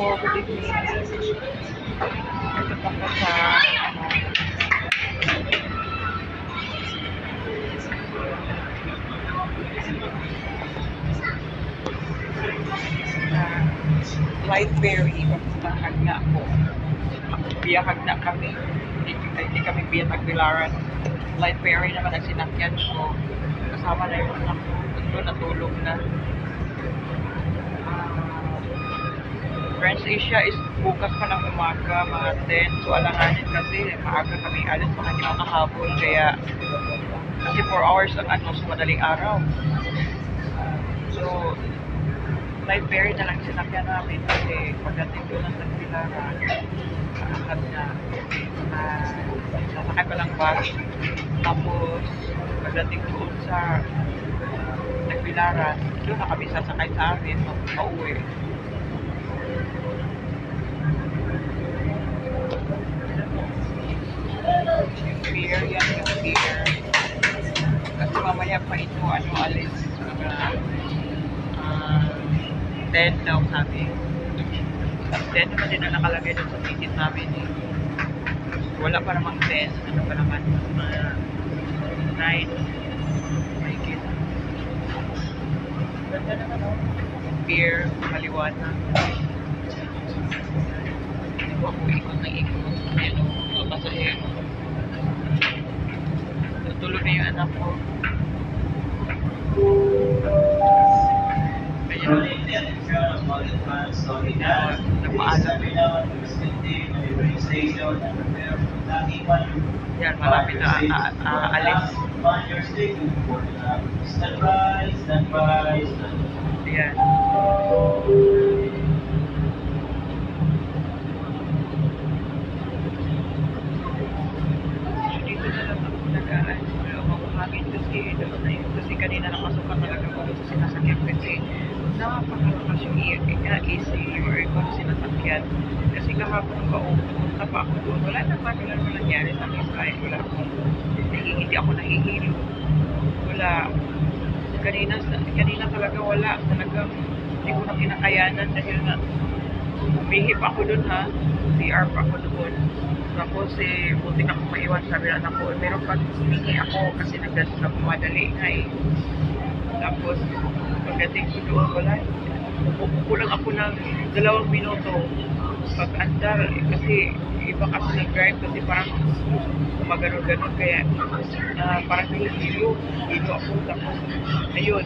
po, good evening. Ito pa po sa Lightberry. Papuntahan nga po. Biyahag na kami. Hindi kami biya nagbilaran. Lightberry naman ang sinakyan ko. Kasama na yung anak ko. Doon natulog na. Friends Asia is bukas pa ng umaga, mga 10. So alanganin kasi maaga kami alis, baka hindi makahabol. Kaya kasi 4 hours ang so madaling araw. So Lightberry na lang sinakyan namin kasi pagdating doon ng Tagbilaran, kaakad na sasakay pa lang bus. Tapos pagdating doon sa Tagbilaran, doon na kami sasakay sa amin pauwi. Yung beer, yan yung beer. Kasi mamaya pa ito, alis. 10 daw sabi. 10 naman din na nakalagay doon sa ticket namin eh. Wala pa namang 10. Ano pa naman? 9. May kit. Ganda naman o. Beer, maliwanag. Hindi ko ako ikot na ikot. Ayan o, mga pasahero. Tutulog na yung anak ko. Yan, malapit na alis. Yan. Dito na lang ako nag-aaral. Mamahagin kasi kanina nakasukan talaga ako sa sinasakyan kasi napakalakas yung AC or aircon sinasakyan. Kasi kahapon pa pumunta pa ako doon. Wala naman nangyari sa akin kahit wala akong hindi ako nahihilo. Wala. Kanina talaga wala. Talagang hindi ko na kinakayanan dahil na umihip ako doon ha. CR pa ako doon. Tapos buti na akong maiwan sabi na ako. Pero pag humingi ako kasi nagmadali nga eh. Tapos pagdating ko doon wala. Kulang ako ng 2 minuto pag-andar kasi iba kasi nag-drive kasi parang gumagano-ganon kaya parang hilo ako tapos ayun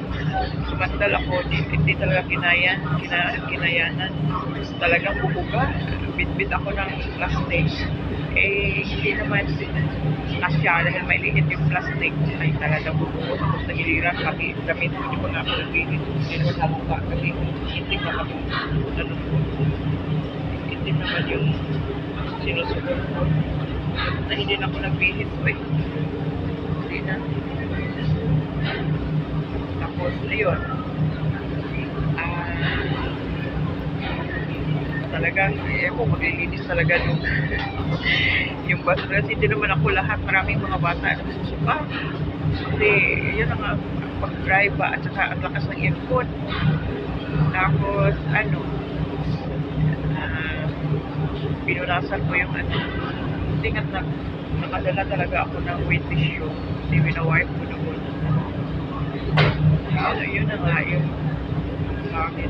sumandal ako hindi talaga kinayanan talagang bubuga bit ako ng plastic hindi naman kasya dahil may liit yung plastic ay talagang bubuga tapos nagiliran kami damit ko hindi ko na ako nagilid hindi ko na buka kasi hindi na ako hindi naman yung sinusunod ko na hindi na ako nagbihit ko eh. Hindi na. Tapos, ayun. Talagang, maglilinis talaga yung basura. Kasi hindi naman ako lahat. Maraming mga bata na susuka. Kasi, yun ang pag-drive ba at saka ang lakas ng aircon. Tapos, pinunasan ko yung hindi nga nakadala talaga ako ng wet tissue hindi winawipe ko doon yun na nga yung sa akin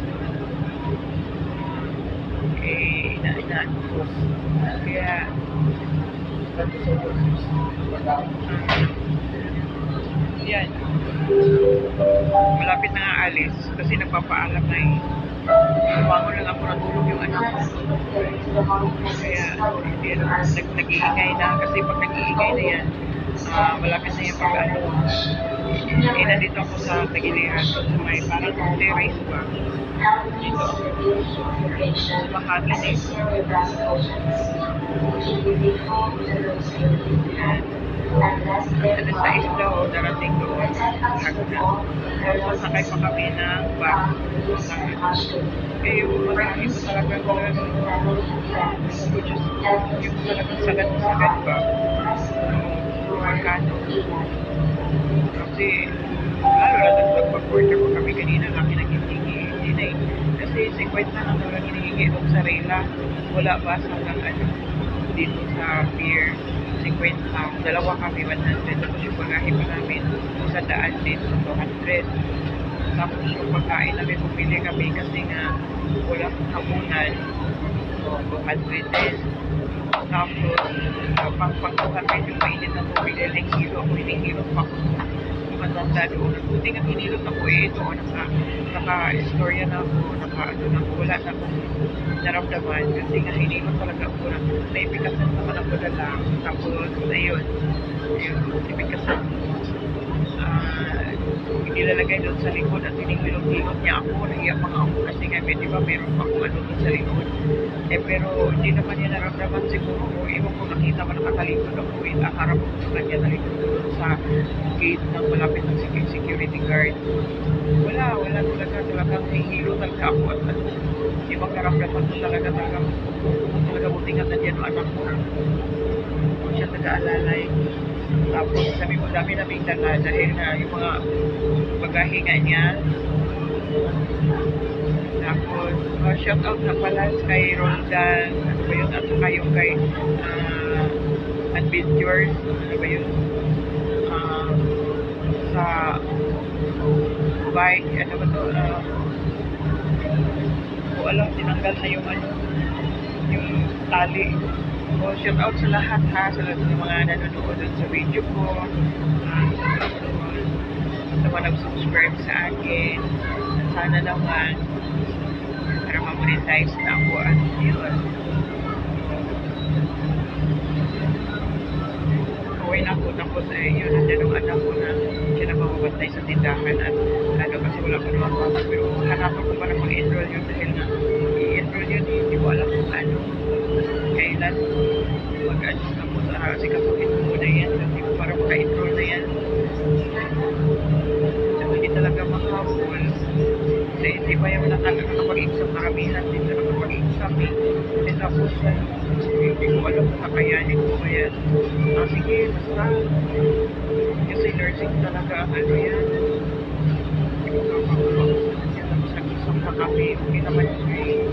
inaan ko kaya yan malapit na nga alis kasi nagpapaalam na Tumango lang ako natulog yung anak ko. Kaya nag-iingay na. Kasi pag nag-iingay na yan, malapit na yung pag-ano. Nandito ako sa Tagiliran. Sa may parang terrace ba. Dito. Mahagin eh. Sa isla o darating doon. Sasakay pa kami ng bus. Yung marami ko talaga yung talagang sagad-sagad ba Marcano kasi lalo na nagpag-order ko kami kanina laki naging hindi na eh kasi kasi 50 lang talagang hinihingi ng sarila. Wala ba sa ano, dito sa pier? 50. Dalawa kami, 100. Tapos yung bagahe pa namin, sa daan din, 200. Tapos yung pagkain namin, pumili kami kasi nga wala hapunan. So, 200 din. Tapos, pagpagkuhan medyo mainit na tubig dahil hinihilo ako, hinihilo pa ako. Matanda doon. Buti nga hinilot ako ito. Naka-istorya na ako, naka-ano na ako, wala na akong naramdaman. Kasi nga hinilot talaga ako na naipikasan naman ako na lang. Tapos, ayun, ipikasan. Nilalagay doon sa likod at hinihilot-hilot niya ako. Nahiya pa nga ako kasi nga, di ba, meron pa akong ano doon sa likod. Pero hindi naman niya naramdaman siguro. Iwan ko nakita mo nakatalikod ako. Harap ko sa kanya talikod doon sa gate ng malapit ng security guard. Wala talagang hihilo talaga ako at ibang naramdaman ko talaga buti nga nandiyan ang anak ko. Siya nag-aalalay. Tapos sabi mo dami naming dala dahil na yung mga bagahe nga niya. Tapos shout out na pala kay Roldan, ano ba yun, at saka yung kay Adventures, ano ba yun, sa bike, ano ba to, alam, tinanggal na yung ano, yung tali. So, shout out sa lahat ha, sa lahat ng mga nanonood sa video ko, sa mga nag-subscribe sa akin. Sana naman para ma-monetize na ako at yun. Uwi na ako, tapos yun, nandiyan ang anak ko na siya na mamabantay sa tindahan at ano kasi wala ko naman papa, pero hanapan ko para mag-enroll yun dahil na i-enroll yun, hindi ko alam kung ano kailan mag-adjust ako sa kasi kasukin ko muna yan kasi para maka-enroll na yan. So, hindi talaga makapul kasi hindi pa yung nakapag-exam, maramihan din na nakapag-exam eh. And tapos hindi ko alam kung nakayanin ko kaya sige, basta kasi nursing talaga ano yan, hindi ko tapos nag-exam pa kami, hindi naman yun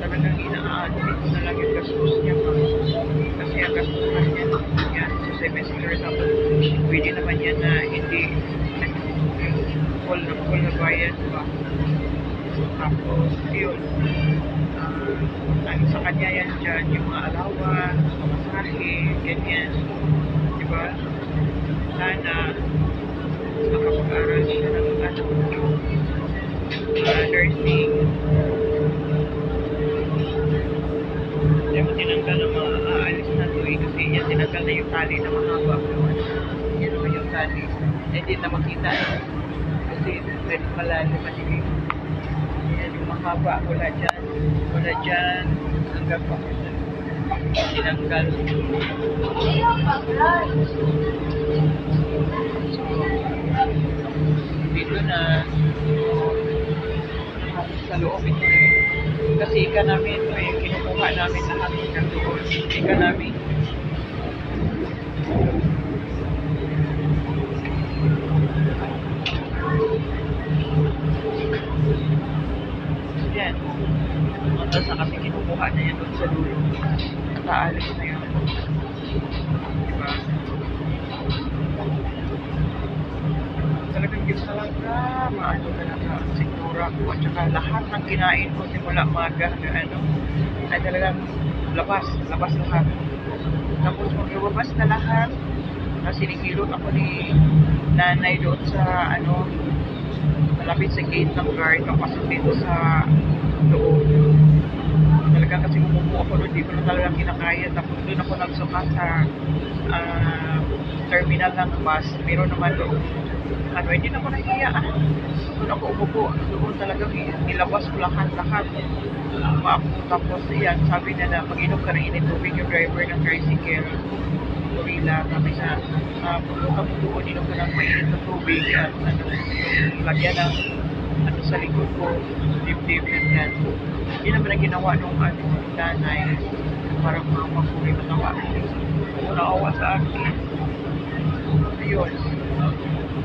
talagang ina-admit ko na lang yung gastos niya pa. Kasi ang gastos na niya yan sa semester tapos pwede naman yan na hindi full na bayad pa. Tapos yun, ano sa kanya yan dyan, yung mga allowance, pamasahe, ganyan, diba? Sana makapag-aral siya ng ano, nursing. Hindi mo tinanggal na aalis na to eh, kasi yan tinanggal na yung tali na mahaba. Yan naman yung tali. Hindi na makita kasi pwede malalim madilim. Yan yung mahaba, wala dyan, hanggang pa tinanggal. Dito na sa loob ito eh. Kasi ika namin ito eh, kinukuha namin lahat ng doon. Ika namin. Yan. Tapos na kami kinukuha na yan doon sa dulo. Nakaalis na yun. Diba? Talagang Diyos talaga, maano talaga ang sigura ko at saka lahat ng kinain ko simula maga ano, ay talagang labas lahat. Tapos maglabas na lahat, sinigilot ako ni nanay doon sa ano, malapit sa gate ng guard, kapasok dito sa loob. Talaga kasi umupo ako doon, di ko na talaga kinakaya. Tapos doon ako nagsuka sa terminal ng bus, pero naman doon ano, hindi na ako nahiya doon ako umupo, doon talaga nilabas ko lahat tapos yan, sabi na mag-inom ka na init tubig yung driver ng tricycle gorilla, sabi na pumunta mo doon, inom ka ng mainit na tubig at ano, lagyan ng ano sa likod ko, dip yan. Hindi naman na ginawa nung ano, nanay, parang magpuri matawa ko naawa sa akin. Ayun.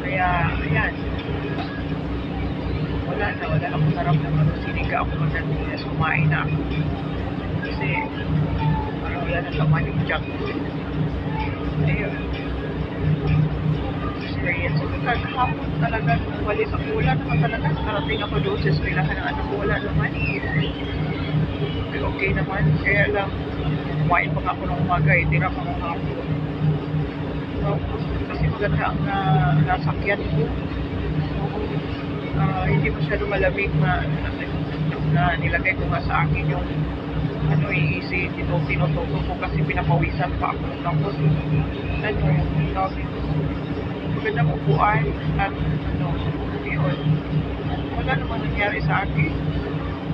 Kaya, ayan. wala na akong naramdaman. Siniga ako magdating, kumain na ako. Kasi, parang wala na laman yung junk food. Ayun. Experience. So, hapon talaga, walis ako. Wala naman talaga. Narating ako doon sa eskwelahan ng anak ko. Wala naman. Okay naman. Kaya lang, kumain pa nga ako ng umaga eh. Tira ko ng hapon. Kasi maganda ang nasakyan ko. Hindi masyado malamig na nilagay ko nga sa akin yung easy, tinututo ko kasi pinapawisan pa ako. Tapos, magandang upuan at yun. Wala naman nangyari sa akin.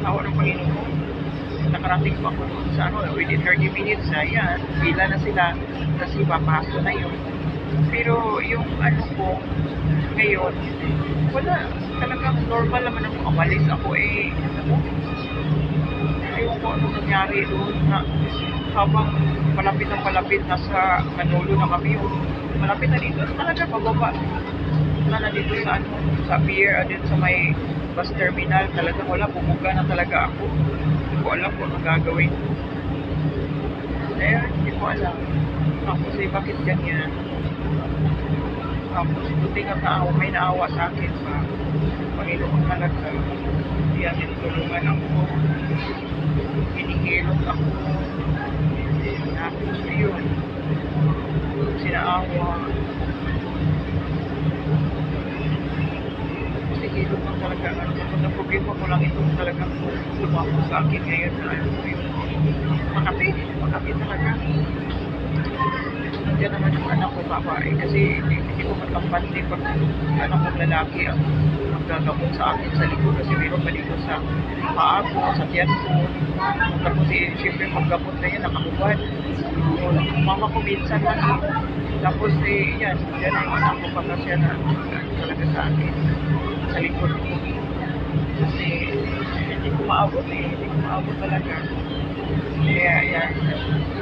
Tawa ng Panginoon. Nakarating pa ako sa within 30 minutes yan, pila na sila kasi papasok na yun. Pero yung ko ngayon, wala, talagang normal naman ako, amalis ako ayaw ko ano nangyari doon na habang malapit na sa Manolo na kami, malapit na dito, talaga pababa na dito sa pier, din sa may bus terminal, talaga wala, bumuga na talaga ako. Hindi ko alam kung anong gagawin ko. Hindi ko alam. Tapos bakit ganyan? Tapos buti nga may naawa sa akin pa. Panginoon talaga. Yan, tinutulungan ako. Hinihilot ako. Tapos yun. Sinaawa. Kasi hilot lang talaga. Ang problema ko lang ito talagang lumako sa akin ngayon na makapi talaga. Nandiyan naman yung anak ko babae kasi hindi ko matampante pag anak kong lalaki ang maggagamot sa akin sa likod kasi mayroon pa dito sa paa ko, sa tiyan ko. Tapos siyempre paggamot na yan, nakakubad. Mama ko minsan lang. Tapos yan ang anak ko papasya na talaga sa akin sa likod ko. Kasi hindi ko maabot talaga. Kaya yan,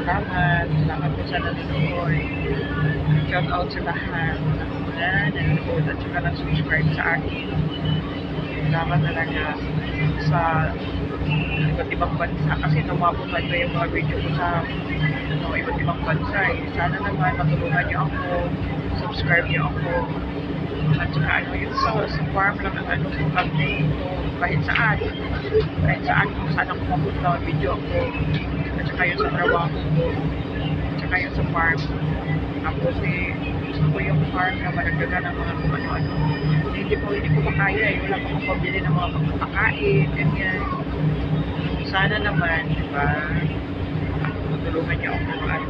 salamat po sa nanonood. Shout out sa lahat na nanonood at saka nag-subscribe sa akin. Salamat talaga sa iba't ibang bansa kasi namabot na yung mga video ko sa iba't ibang bansa Sana naman matulungan niyo ako, subscribe niyo ako. At saka yung sa farm lang ang content ko kahit saan kung saan ako mapunta ang video ako at saka yung sa trabaho ko at saka yung sa farm. Tapos gusto ko yung farm na malagdagan ng mga kung ano-ano. Hindi ko makaya wala pa akong pabili ng mga pagkakain, ganyan. Sana naman, diba, matulungan niyo ako at